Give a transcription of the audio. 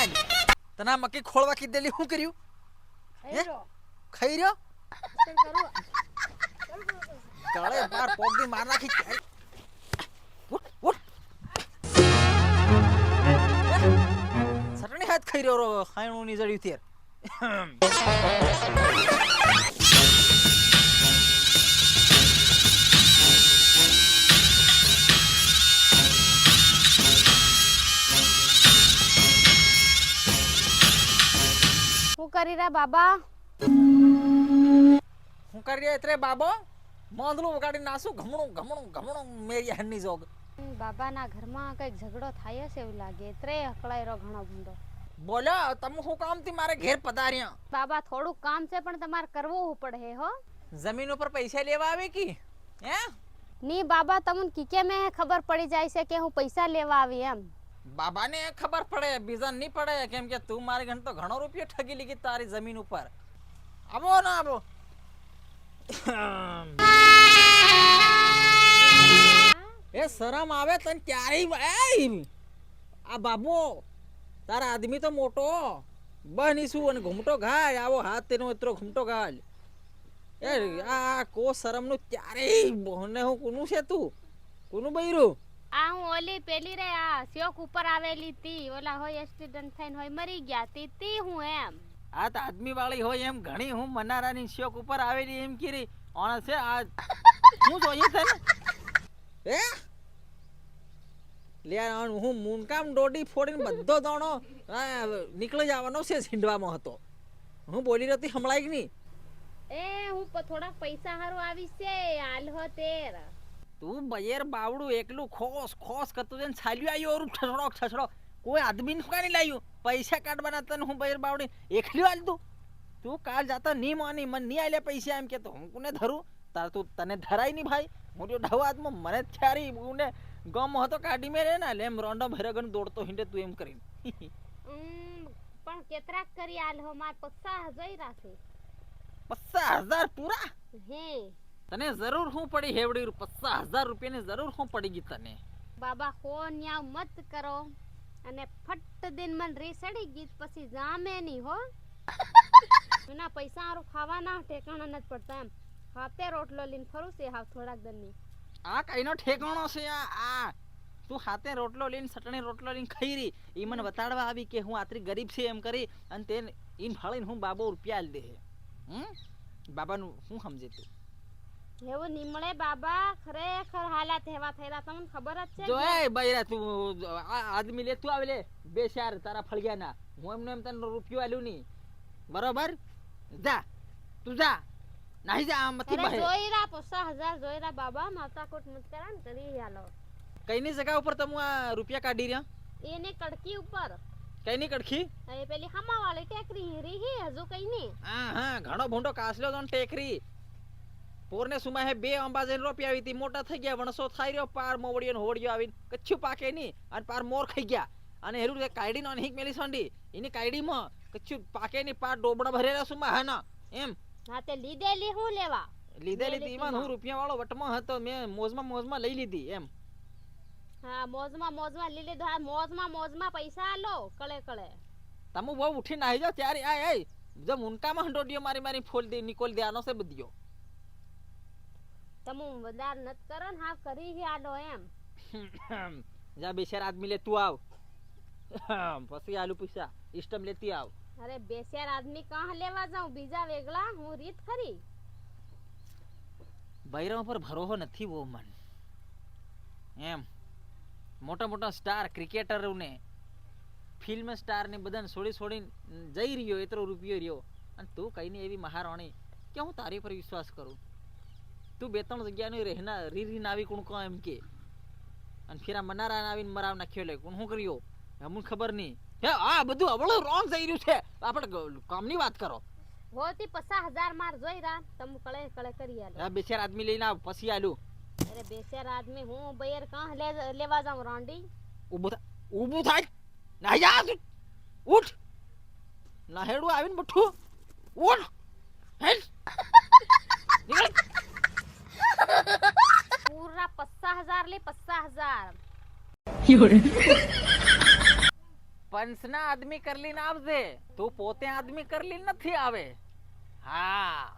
હાલ તને મકી ખોળવા કીધેલી શું કર્યું ખાઈ રહ્યો ગળે માર પોગી માર નાખી ઉઠ ઉઠ સટણી હાથ ખાઈ રહ્યો ખાયણું ની જડ્યું તેર શું કરી રહ્યા બાબા? હું કરી રહ્યા એટલે બાબો મોંદલું વગાડી નાસું ઘમણું ઘમણું ઘમણું મેરી હન્ની જોગ બાબાના ઘરમાં કઈક ઝઘડો થાય છે એવું લાગે. ત્રે હકળાઈ રહ્યો ઘણો ભૂંડો. બોલો તમે શું કામ થી મારે ઘેર પધાર્યા? બાબા થોડું કામ છે પણ તમારે કરવું પડે હો. જમીન ઉપર પૈસા લેવા આવે કી હે? ની બાબા તમને કીકે મે ખબર પડી જાય છે કે હું પૈસા લેવા આવી એમ. બાબાને ખબર પડે બીજા નહીં પડે કેમ કે તું મારી ઘણ તો ઘણો રૂપિયો ઠગી લીધી તારી જમીન ઉપર. આવો ના આવો એ શરમ આવે તને ક્યારેય આ બાબો તારા આદમી તો મોટો બનીશું અને ઘૂમટો ઘાલ આવો હાથ તેનો એટલો ઘૂમટો ઘાલ એ આ કો શરમ નું ક્યારેય બોને હું કોનું છે તું કોનું બૈરું? આ હું ઓલી પેલી રે આ શોક ઉપર આવેલી તી ઓલા હોય એક્સિડન્ટ થઈને હોય મરી ગયા તી હું એમ. આ તો આદમી વાળી હોય એમ ઘણી હું મનારાની શોક ઉપર આવેલી એમ કીરી ઓણ છે આ હું જોઈએ છે ને એ લે હું મુનકામ ડોડી ફોડીને બધો દાણો નીકળી જવાનો છે છીંડવામાં હતો. હું બોલી રહી હમણાં નહીં એ હું થોડા પૈસા હારું આવી છે હાલ હો તેર. તું બયર બાવડું એકલું ખોસ ખોસ કરતો જઈને છાલ્યું આવ્યો ઓરું છછડો છછડો કોઈ આદમી ને કાની લાવ્યું પૈસા કાઢવાના તને હું બયર બાવડી એકલી હાલ તું કાલ જાતા નહીં માની મને નહીં આલ્યા પૈસા એમ કેતો હું કોને ધરું તાર તું તને ધરાય નહીં ભાઈ હું જો ઢવાતમાં મને થયારી ને ગમ હતો કાઢી મેરે ને લેમ રોંડો ભેરગન દોડતો હિંડે તું એમ કરીને પણ કેટલાક કરી આલ હો માર 50 જોઈ રાખે 50,000 પૂરા હે તને જરૂર હું પડી હેવડી 50,000 રૂપિયાની જરૂર હું પડી ગઈ તને? બાબા ફોન યા મત કરો અને ફટ દિન મન રેસડી ગઈ પછી જામે ની હો વિના પૈસા હારું ખાવાના ઠેકાણા નથી પડતા એમ હાથે રોટલો લઈને ફરું છે હાવ થોડાક દનની. આ કઈનો ઠેકાણો છે આ તું હાથે રોટલો લઈને સટણી રોટલો લઈને ખાઈ રહી ઈ મને બતાડવા આવી કે હું આટલી ગરીબ છે એમ કરી અને તે ઈન ફાળીને હું બાબો રૂપિયા આલ દે બાબાનું હું સમજે તું એવું નિમળે બાબા ખરેખર હાલાત હેવા થયેલા તમને ખબર જ છે જો એ બૈરા તું આદમી લે તું આવે લે બે ચાર તારા ફળિયા ના હું એમને તને રૂપિયો આલ્યું નહીં બરોબર જા તું જા નહીં જા આમથી બહાર જોઈરા 50,000 જોઈરા બાબા માતાકોટ મત કરાન કરી હાલો. કઈની જગ્યા ઉપર તમે આ રૂપિયા કાઢી રહ્યા? એને કડકી ઉપર. કઈની કડકી? એ પેલી હમા વાળી ટેકરી રહી હજુ કઈ ની. હા ઘણો ભૂંડો કાસલ્યો તો ટેકરી પોરને સુમા હે બે અંબાજે રોપી આવી હતી મોટા થઈ ગયા વણસો થાય રહ્યો પાર મોવડીયો ને હોડિયો આવીને કચ્છું પાકે ની અને પાર મોર ખાઈ ગયા અને હેરું તે કાઈડી નો હિક મેલી સંડી એની કાઈડી માં કચ્છું પાકે ની પાર ડોબડા ભરેલા સુમા હાના એમ. હા તે લીધેલી હું લેવા લીધેલી ઈમાં હું રૂપિયા વાળો વટમાં હતો મે મોજમાં લઈ લીધી એમ. હા મોજમાં લઈ લીધો હા મોજમાં પૈસા આલો કળે તમે બહુ ઉઠીને આવી જાવ ત્યારે આય જો મુનકામાં હંડોડિયો મારી ફોલ દે નિકોલ દે આનો છે બધીયો તમે વધાર નત કરો ને હા કરી હી આડો એમ. જા બેચાર આદમી લે તું આવ પછી આલુ પૈસા ઇસ્ટમ લેતી આવ. અરે બેચાર આદમી કાહ લેવા જાઉં બીજા વેગળા હું રીત ખરી બૈરા પર ભરોસો નથી બહુ મન એમ. મોટા સ્ટાર ક્રિકેટરોને ફિલ્મ સ્ટાર ને બધાને છોડીને જઈ રહ્યો એટલો રૂપિયો રહ્યો અને તું કઈ ની એવી મહારાણી કે હું તારી પર વિશ્વાસ કરું? તું બે ત્રણ જગ્યાની રહેના રીરીને આવી કોણ કહો એમ કે અને ફેરા મનારા આવીને મરાવ નાખ્યો લે કોણ શું કર્યો અમને ખબર નહીં હે આ બધું અવળો રોંગ થઈ રહ્યું છે આપણે કામની વાત કરો. હોતી 50,000 માર જોઈ રા તમ કળે કરી આલે. આ બેચાર આદમી લઈને આવ પછી આલું. અરે બેચાર આદમી હું બયર કાહ લેવા જાઉં રોંડી ઊભું થાય ના જા ઉઠ ના હેડું આવીને બઠું ઉઠ હેડ નીકળ પૂરા 50,000 લે 50,000 પંચના આદમી કરલીને આવજે, તું પોતે આદમી કરલી નથી આવે. હા